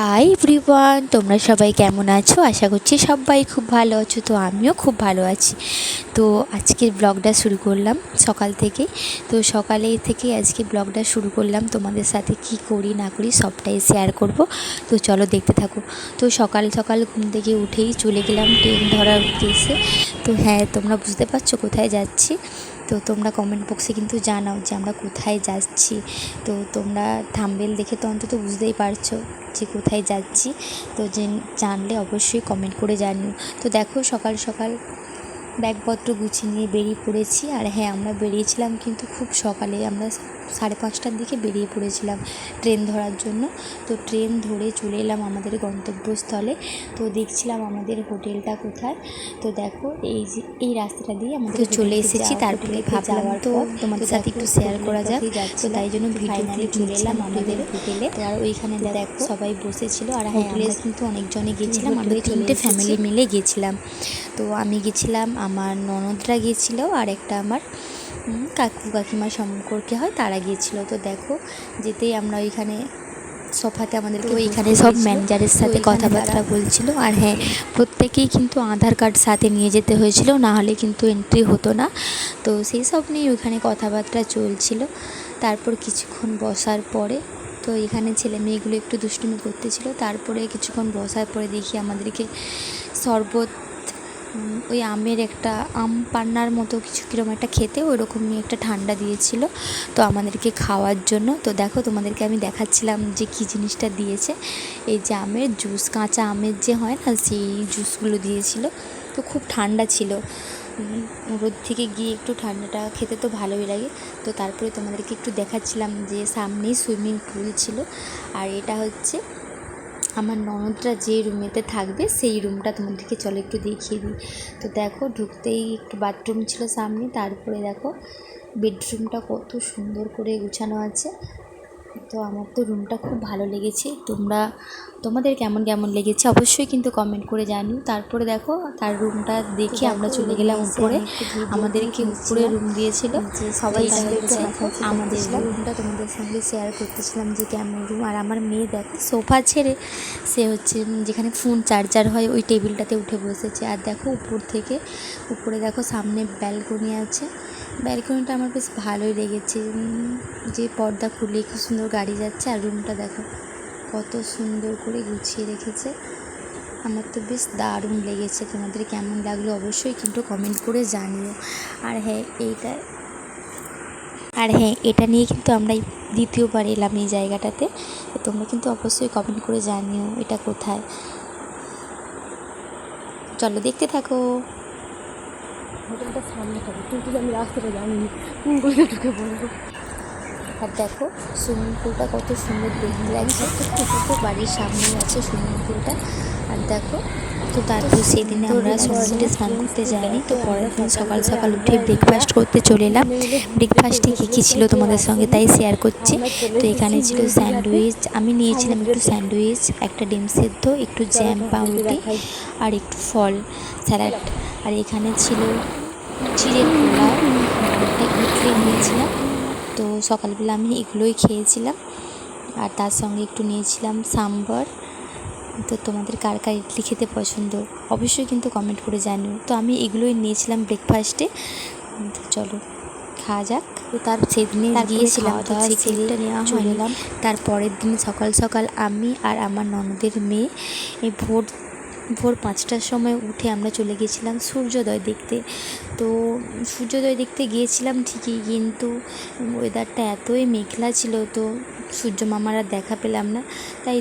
Hi everyone, তোমরা সবাই কেমন আছো? আশা করছি সবাই খুব ভালো আছো। তো আমিও খুব ভালো আছি। তো আজকের ব্লগটা শুরু করলাম সকাল থেকে। তো সকালে থেকে আজকে ব্লগটা শুরু করলাম, তোমাদের সাথে কি করি না করি সবটাই শেয়ার করব। তো চলো দেখতে থাকো। তো সকাল সকাল ঘুম থেকে উঠেই চলে গেলাম ট্রেন ধরার উদ্দেশ্যে। তো হ্যাঁ, তোমরা বুঝতে পারছো কোথায় যাচ্ছি। তো তোমরা কমেন্ট বক্সে কিন্তু জানাও যে আমরা কোথায় যাচ্ছি। তো তোমরা থাম্বনেল দেখে তো অন্তত বুঝতেই পারছো যে কোথায় যাচ্ছি। তো জানলে অবশ্যই কমেন্ট করে জানিও। তো দেখো সকাল সকাল ব্যাগপত্র গুছিয়ে নিয়ে বেরিয়ে পড়েছি। আর হ্যাঁ, আমরা বেরিয়েছিলাম কিন্তু খুব সকালে, আমরা 5:30টার দিকে বেরিয়ে পড়েছিলাম ট্রেন ধরার জন্য। তো ট্রেন ধরে চলে এলাম আমাদের গন্তব্যস্থলে। তো দেখছিলাম আমাদের হোটেলটা কোথায়। তো দেখো এই রাস্তাটা দিয়ে আমাদের চলে এসেছি। তারপরে ভাবলাম তো তোমাদের সাথে একটু শেয়ার করা যাক। তো তাই জন্য ভিডিওতে চলে এলাম আমাদের হোটেলে। আর ওইখানে দেখো সবাই বসেছিল। আর হোটেলে কিন্তু অনেকজনে গিয়েছিলাম, আমরা 3টে ফ্যামিলি মিলে গিয়েছিলাম। তো আমি গেছিলাম, আমার ননদরা গিয়েছিল, আর একটা আমার কাকু কাকিমা সম্পর্কে হয় তারা গিয়েছিল। তো দেখো যেতেই আমরা ওইখানে সোফাতে আমাদেরকে ওইখানে সব ম্যানেজারের সাথে কথাবার্তা বলছিল। আর হ্যাঁ, প্রত্যেকেই কিন্তু আধার কার্ড সাথে নিয়ে যেতে হয়েছিল, না হলে কিন্তু এন্ট্রি হতো না। তো সেই সব নিয়ে ওইখানে কথাবার্তা চলছিল। তারপর কিছুক্ষণ বসার পরে তো এখানে ছেলে মেয়েগুলো একটু দুষ্টুমি করতেছিল। তারপরে কিছুক্ষণ বসার পরে দেখি আমাদেরকে শরবত, ওই আমের একটা আম পান্নার মতো কিছু কীরকম একটা খেতে ওইরকমই একটা ঠান্ডা দিয়েছিল তো আমাদেরকে খাওয়ার জন্য। তো দেখো তোমাদেরকে আমি দেখাচ্ছিলাম যে কী জিনিসটা দিয়েছে। এই যে আমের জুস, কাঁচা আমের যে হয় না, সেই জুসগুলো দিয়েছিল। তো খুব ঠান্ডা ছিল, রোদ থেকে গিয়ে একটু ঠান্ডাটা খেতে তো ভালোই লাগে। তো তারপরে তোমাদেরকে একটু দেখাচ্ছিলাম যে সামনেই সুইমিং পুল ছিল। আর এটা হচ্ছে আমার ননদরা যে রুমেতে থাকবে সেই রুমটা তোমাদেরকে চলো একটু দেখিয়ে দিই। তো দেখো ঢুকতেই একটু বাথরুম ছিল সামনে, তারপরে দেখো বেডরুমটা কত সুন্দর করে গুছানো আছে। তো আমার তো রুমটা খুব ভালো লেগেছে। তোমাদের কেমন কেমন লেগেছে অবশ্যই কিন্তু কমেন্ট করে জানিও। তারপরে দেখো তার রুমটা দেখে আমরা চলে গেলাম উপরে। আমাদেরকে উপরে রুম দিয়েছিল যে সবাই হচ্ছে আমাদের রুমটা তোমাদের সঙ্গে শেয়ার করতেছিলাম যে কেমন রুম। আর আমার মেয়ে দেখো সোফা ছেড়ে সে হচ্ছে যেখানে ফোন চার্জার হয় ওই টেবিলটাতে উঠে বসেছে। আর দেখো উপরে দেখো সামনে ব্যালকনি আছে। ব্যালকনিটা আমার বেশ ভালোই লেগেছে, যে পর্দা খুলে খুব সুন্দর গাড়ি যাচ্ছে। আর রুমটা দেখো কত সুন্দর করে গুছিয়ে রেখেছে, আমার তো বেশ দারুণ লেগেছে। তোমাদের কেমন লাগলো অবশ্যই কিন্তু কমেন্ট করে জানিও। আর হ্যাঁ এটা নিয়ে কিন্তু আমরা দ্বিতীয়বার এলাম এই জায়গাটাতে। তোমরা কিন্তু অবশ্যই কমেন্ট করে জানিও এটা কোথায়। চলো দেখতে থাকো। হোটেলটা সামনে থাকে কিন্তু আমি রাস্তাটা জানিনি কোন গলিতে ঢুকে পড়বো। আর দেখো সুইমিং পুলটা কত সুন্দর দেখতে লাগছে। তো বাড়ির সামনেই আছে সুইমিং পুলটা। আর দেখো তো তারপর সেদিনে আমরা সমুদ্রে স্নান করতে যাইনি। তো পরের দিন সকাল সকাল উঠে ব্রেকফাস্ট করতে চলে এলাম। ব্রেকফাস্টে কী কী ছিল তোমাদের সঙ্গে তাই শেয়ার করছি। তো এখানে ছিল স্যান্ডউইচ, আমি নিয়েছিলাম একটু স্যান্ডউইচ, একটা ডিম সেদ্ধ, একটু জ্যাম পাউরুটি আর একটু ফল স্যালাড। আর এখানে ছিল চিড়ের পোলাও, একটা ইডলি নিয়েছিলাম। তো সকালবেলা আমি এগুলোই খেয়েছিলাম। আর তার সঙ্গে একটু নিয়েছিলাম সাম্বার। তো তোমাদের কার কার ইডলি খেতে পছন্দ অবশ্যই কিন্তু কমেন্ট করে জানিও। তো আমি এগুলোই নিয়েছিলাম ব্রেকফাস্টে। তো চলো খাওয়া যাক। তো তার সেদিনে গিয়েছিলাম, তো সেদিনটা নেওয়া চলে এলাম। তারপরের দিন সকাল সকাল আমি আর আমার ননদের মেয়ে এই ভোর 5টার সময় উঠে আমরা চলে গিয়েছিলাম সূর্যোদয় দেখতে। তো সূর্যোদয় দেখতে গিয়েছিলাম ঠিকই, কিন্তু ওয়েদারটা এতই মেঘলা ছিল তো সূর্য মামার আর দেখা পেলাম না। তাই